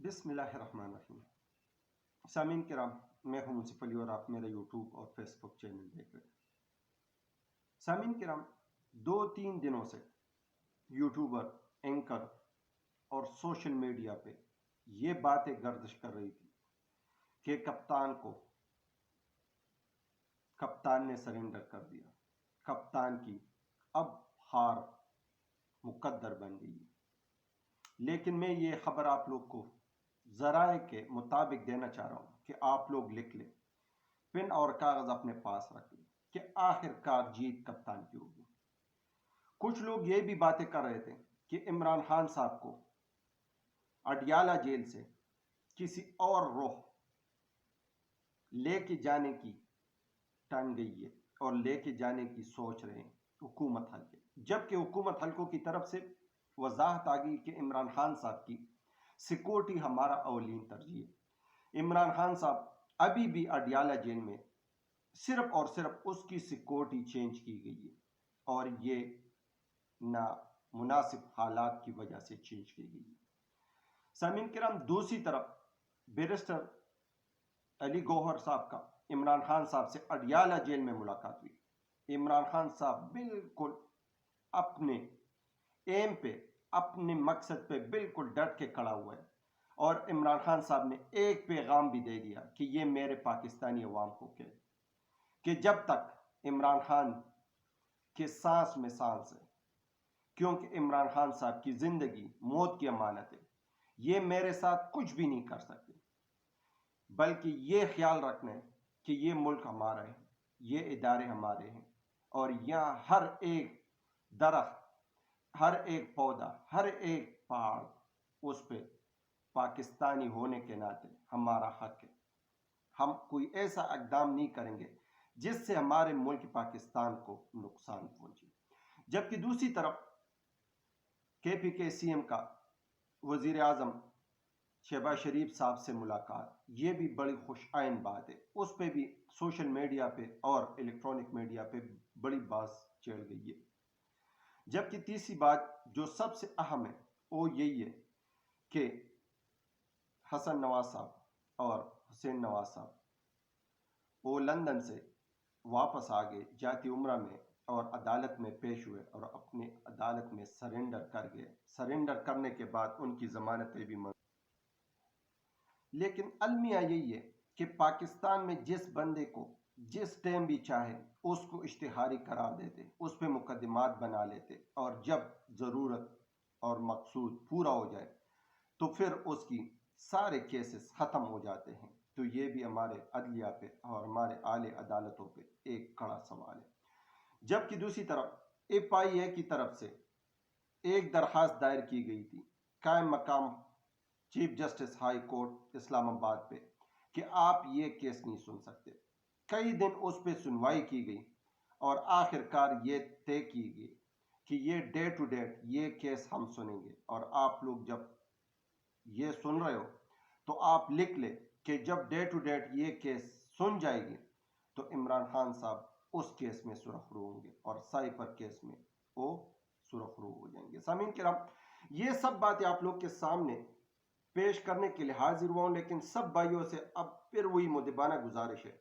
بسم اللہ الرحمن الرحیم۔ سامعین کرام، میں ہوں منصف علی اور آپ میرا یوٹیوب اور فیس بک چینل دیکھ رہے ہیں۔ سامعین کرام، 2-3 دنوں سے یوٹیوبر، اینکر اور سوشل میڈیا پہ یہ باتیں گردش کر رہی تھی کہ کپتان نے سرنڈر کر دیا، کپتان کی اب ہار مقدر بن گئی ہے۔ لیکن میں یہ خبر آپ لوگ کو ذرائع کے مطابق دینا چاہ رہا ہوں کہ آپ لوگ لکھ لیں، پن اور کاغذ اپنے پاس رکھ لیں کہ آخر کار جیت کپتان کی ہوگی۔ کچھ لوگ یہ بھی باتیں کر رہے تھے کہ عمران خان صاحب کو اڈیالہ جیل سے کسی اور روح لے کے جانے کی ٹن گئی ہے اور لے کے جانے کی سوچ رہے ہیں حکومت حلقے، جبکہ حکومت حلقوں کی طرف سے وضاحت آ گئی کہ عمران خان صاحب کی سیکورٹی ہمارا اولین ترجیح ہے۔ عمران خان صاحب ابھی بھی اڈیالہ جیل میں صرف اور صرف اس کی سیکورٹی چینج کی گئی ہے اور یہ نامناسب حالات کی وجہ سے چینج کی گئی ہے۔ سامعین کرام، دوسری طرف بیرسٹر علی گوہر صاحب کا عمران خان صاحب سے اڈیالہ جیل میں ملاقات ہوئی۔ عمران خان صاحب بالکل اپنے ایم پہ، اپنے مقصد پہ بالکل ڈٹ کے کھڑا ہوا ہے اور عمران خان صاحب نے ایک پیغام بھی دے دیا کہ یہ میرے پاکستانی عوام کو کہے کہ جب تک عمران خان کے سانس میں سانس ہے، کیونکہ عمران خان صاحب کی زندگی موت کی امانت ہے، یہ میرے ساتھ کچھ بھی نہیں کر سکتے، بلکہ یہ خیال رکھنا ہے کہ یہ ملک ہمارا ہے، یہ ادارے ہمارے ہیں اور یہاں ہر ایک درخت، ہر ایک پودا، ہر ایک پہاڑ، اس پہ پاکستانی ہونے کے ناطے ہمارا حق ہے۔ ہم کوئی ایسا اقدام نہیں کریں گے جس سے ہمارے ملک پاکستان کو نقصان پہنچے۔ جبکہ دوسری طرف کے پی کے سی ایم کا وزیر اعظم شہباز شریف صاحب سے ملاقات، یہ بھی بڑی خوش آئند بات ہے۔ اس پہ بھی سوشل میڈیا پہ اور الیکٹرانک میڈیا پہ بڑی بات چڑھ گئی ہے۔ جبکہ تیسری بات جو سب سے اہم ہے وہ یہی ہے کہ حسن نواز صاحب اور حسین نواز صاحب وہ لندن سے واپس آ گئے جاتی عمرہ میں اور عدالت میں پیش ہوئے اور اپنی عدالت میں سرنڈر کر گئے۔ سرنڈر کرنے کے بعد ان کی ضمانتیں بھی لیکن المیہ یہی ہے کہ پاکستان میں جس بندے کو جس ٹائم بھی چاہے اس کو اشتہاری قرار دیتے، اس پہ مقدمات بنا لیتے اور جب ضرورت اور مقصود پورا ہو جائے تو پھر اس کی سارے کیسز ختم ہو جاتے ہیں۔ تو یہ بھی ہمارے عدلیہ پہ اور ہمارے اعلی عدالتوں پہ ایک کڑا سوال ہے۔ جبکہ دوسری طرف ایف آئی اے کی طرف سے ایک درخواست دائر کی گئی تھی قائم مقام چیف جسٹس ہائی کورٹ اسلام آباد پہ کہ آپ یہ کیس نہیں سن سکتے۔ کئی دن اس پہ سنوائی کی گئی اور آخر کار یہ طے کی گئی کہ یہ ڈے ٹو ڈیٹ یہ کیس ہم سنیں گے اور آپ لوگ جب یہ سن رہے ہو تو آپ لکھ لیں کہ جب ڈے ٹو ڈیٹ یہ کیس سن جائے گی تو عمران خان صاحب اس کیس میں سرخرو ہوں گے اور سائپر کیس میں وہ سرخرو ہو جائیں گے۔ سامعین کرام، یہ سب باتیں آپ لوگ کے سامنے پیش کرنے کے لیے حاضر ہوا ہوں، لیکن سب بھائیوں سے اب پھر وہی مدبانہ گزارش ہے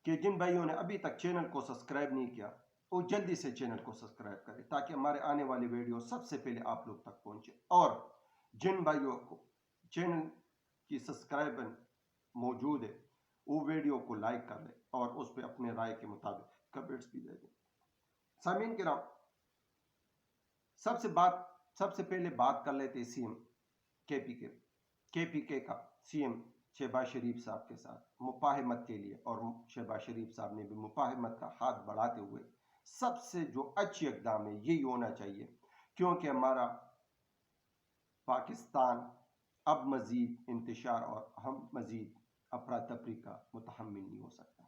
کہ جن بھائیوں نے ابھی تک چینل کو سبسکرائب نہیں کیا وہ جلدی سے چینل کو سبسکرائب کریں تاکہ ہمارے آنے والی ویڈیو سب سے پہلے آپ لوگ تک پہنچے، اور جن بھائیوں کو چینل کی سبسکرائب موجود ہے وہ ویڈیو کو لائک کر لیں اور اس پہ اپنے رائے کے مطابق کمنٹس بھی دے دیں۔ سامعین کرام، سب سے پہلے بات کر لیتے سی ایم کے پی کے کا سی ایم شہباز شریف صاحب کے ساتھ مفاہمت کے لیے، اور شہباز شریف صاحب نے بھی مفاہمت کا ہاتھ بڑھاتے ہوئے سب سے جو اچھی اقدام ہے یہی ہونا چاہیے، کیونکہ ہمارا پاکستان اب مزید انتشار اور ہم مزید افراتفری کا متحمل نہیں ہو سکتا،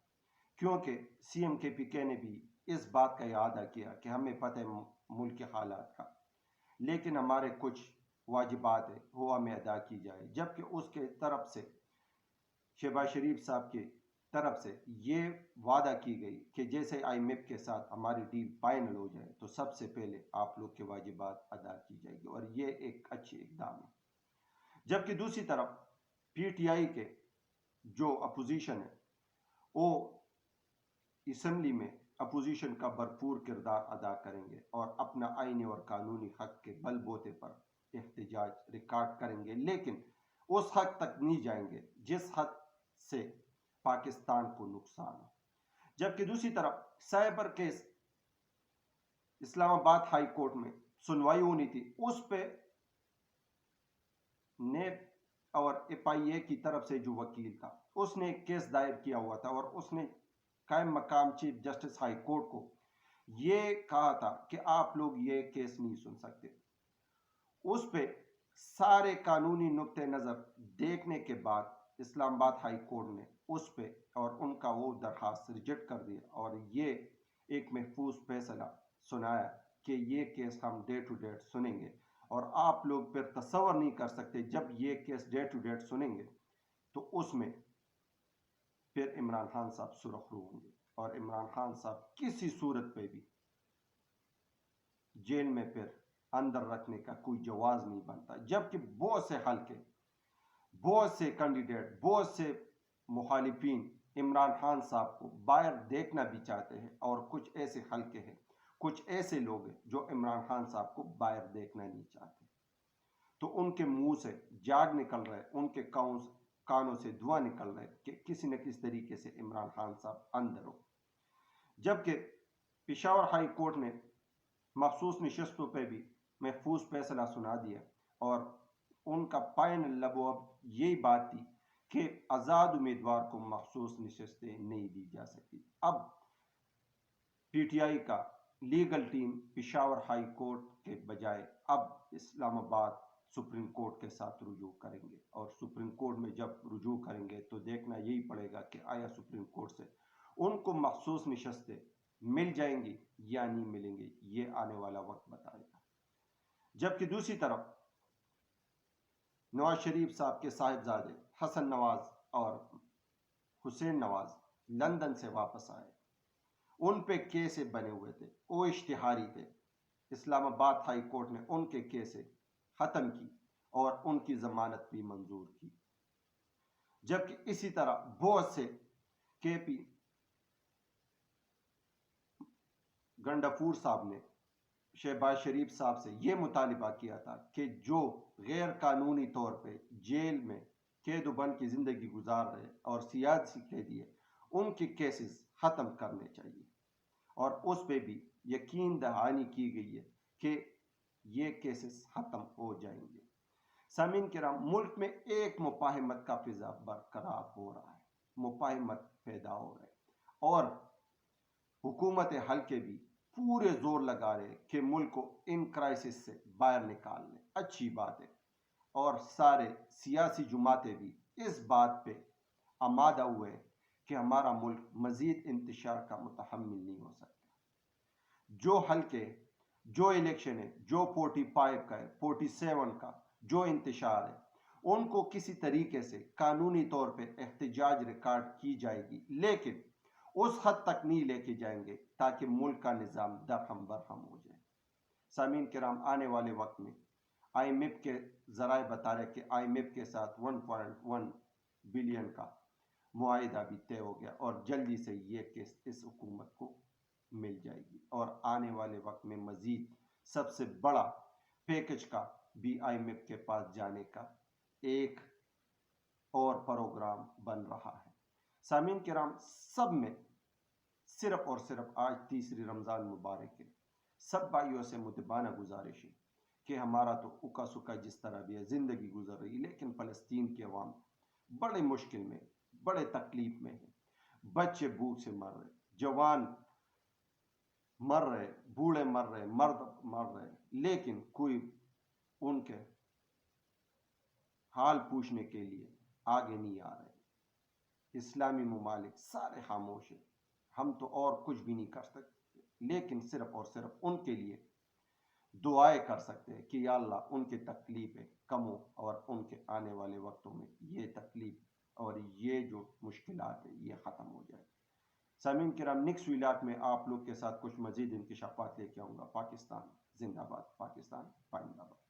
کیونکہ سی ایم کے پی کے نے بھی اس بات کا اعادہ کیا کہ ہمیں پتہ ہے ملک کے حالات کا، لیکن ہمارے کچھ واجبات ہیں وہ ہمیں ادا کی جائے۔ جبکہ اس کے طرف سے شہباز شریف صاحب کی طرف سے یہ وعدہ کی گئی کہ جیسے آئی ایم ایف کے ساتھ ہماری ڈیل فائنل ہو جائے تو سب سے پہلے آپ لوگ کے واجبات ادا کی جائے گی، اور یہ ایک اچھی اقدام ہے۔ جبکہ دوسری طرف پی ٹی آئی کے جو اپوزیشن ہے وہ اسمبلی میں اپوزیشن کا بھرپور کردار ادا کریں گے اور اپنا آئینی اور قانونی حق کے بل بوتے پر احتجاج ریکارڈ کریں گے، لیکن اس حد تک نہیں جائیں گے جس حد سے پاکستان کو نقصان ہو۔ جبکہ دوسری طرف سائبر کیس اسلام آباد ہائی کورٹ میں سنوائی ہونی تھی، اس پہ نیب اور ایف آئی اے کی طرف سے جو وکیل تھا اس نے ایک کیس دائر کیا ہوا تھا، اور اس نے قائم مقام چیف جسٹس ہائی کورٹ کو یہ کہا تھا کہ آپ لوگ یہ کیس نہیں سن سکتے۔ اس پہ سارے قانونی نقطہ نظر دیکھنے کے بعد اسلام آباد ہائی کورٹ نے اس پہ اور ان کا وہ درخواست ریجیکٹ کر دیا اور یہ ایک محفوظ فیصلہ سنایا کہ یہ کیس ہم ڈیٹ ٹو ڈیٹ سنیں گے، اور آپ لوگ پھر تصور نہیں کر سکتے جب یہ کیس ڈیٹ ٹو ڈیٹ سنیں گے تو اس میں پھر عمران خان صاحب سرخرو ہوں گے، اور عمران خان صاحب کسی صورت پہ بھی جیل میں پھر اندر رکھنے کا کوئی جواز نہیں بنتا۔ جبکہ بہت سے حلقے، بہت سے کینڈیڈیٹ، بہت سے مخالفین عمران خان صاحب کو باہر دیکھنا بھی چاہتے ہیں، اور کچھ ایسے حلقے ہیں، کچھ ایسے لوگ ہیں جو عمران خان صاحب کو باہر دیکھنا نہیں چاہتے، تو ان کے منہ سے جاگ نکل رہے، ان کے کانوں سے دھواں نکل رہے کہ کسی نہ کسی طریقے سے عمران خان صاحب اندر ہو۔ جبکہ پشاور ہائی کورٹ نے مخصوص نشستوں پہ بھی محفوظ فیصلہ سنا دیا، اور ان کا فائنل لبو یہی بات تھی کہ آزاد امیدوار کو مخصوص نشستیں نہیں دی جا سکتی۔ اب پی ٹی آئی کا legal team Peshawar high court کے بجائے اب اسلام آباد سپریم کورٹ کے ساتھ رجوع کریں گے، اور سپریم کورٹ میں جب رجوع کریں گے تو دیکھنا یہی پڑے گا کہ آیا سپریم کورٹ سے ان کو مخصوص نشستیں مل جائیں گی یا نہیں ملیں گی، یہ آنے والا وقت بتائے گا۔ جبکہ دوسری طرف نواز شریف صاحب کے صاحبزادے حسن نواز اور حسین نواز لندن سے واپس آئے، ان پہ کیسے بنے ہوئے تھے، وہ اشتہاری تھے، اسلام آباد ہائی کورٹ نے ان کے کیسے ختم کی اور ان کی ضمانت بھی منظور کی۔ جبکہ اسی طرح بہت سے کے پی گنڈافور صاحب نے شہباز شریف صاحب سے یہ مطالبہ کیا تھا کہ جو غیر قانونی طور پہ جیل میں قید و بند کی زندگی گزار رہے اور سیاسی قیدی ہیں، ان کے کیسز ختم کرنے چاہیے، اور اس پہ بھی یقین دہانی کی گئی ہے کہ یہ کیسز ختم ہو جائیں گے۔ سامعین کرام، ملک میں ایک مفاہمت کا فضا برقرار ہو رہا ہے، مفاہمت پیدا ہو رہا ہے، اور حکومت حلقے بھی پورے زور لگا رہے کہ ملک کو ان کرائسس سے باہر نکال لیں۔ اچھی بات ہے، اور سارے سیاسی جماعتیں بھی اس بات پہ آمادہ ہوئے کہ ہمارا ملک مزید انتشار کا متحمل نہیں ہو سکتا۔ جو حلقے، جو الیکشن ہے، جو 45 کا ہے، 47 کا جو انتشار ہے، ان کو کسی طریقے سے قانونی طور پہ احتجاج ریکارڈ کی جائے گی، لیکن اس حد تک نہیں لے کے جائیں گے تاکہ ملک کا نظام درہم برہم ہو جائے۔ سامعین کرام، آنے والے وقت میں آئی ایم ایف کے ذرائع بتا رہے کہ آئی ایم ایف کے ساتھ 1.1 بلین کا معاہدہ بھی طے ہو گیا، اور جلدی سے یہ کیس اس حکومت کو مل جائے گی، اور آنے والے وقت میں مزید سب سے بڑا پیکج کا بھی آئی ایم ایف کے پاس جانے کا ایک اور پروگرام بن رہا ہے۔ سامعین کرام، سب میں صرف اور صرف آج تیسری رمضان مبارک ہے، سب بھائیوں سے مدبانہ گزارش ہے کہ ہمارا تو اکا سکا جس طرح بھی ہے زندگی گزر رہی، لیکن فلسطین کے عوام بڑے مشکل میں، بڑے تکلیف میں ہیں، بچے بھوک سے مر رہے، جوان مر رہے، بوڑھے مر رہے، مرد مر رہے، لیکن کوئی ان کے حال پوچھنے کے لیے آگے نہیں آ رہے۔ اسلامی ممالک سارے خاموش ہیں، ہم تو اور کچھ بھی نہیں کر سکتے، لیکن صرف اور صرف ان کے لیے دعائیں کر سکتے ہیں کہ یا اللہ ان کی تکلیفیں کم ہو، اور ان کے آنے والے وقتوں میں یہ تکلیف اور یہ جو مشکلات ہیں یہ ختم ہو جائے۔ سامعین کرام، نیکسٹ ویلاگ میں آپ لوگ کے ساتھ کچھ مزید انکشافات لے کے آؤں گا۔ پاکستان زندہ باد، پاکستان پائندہ باد۔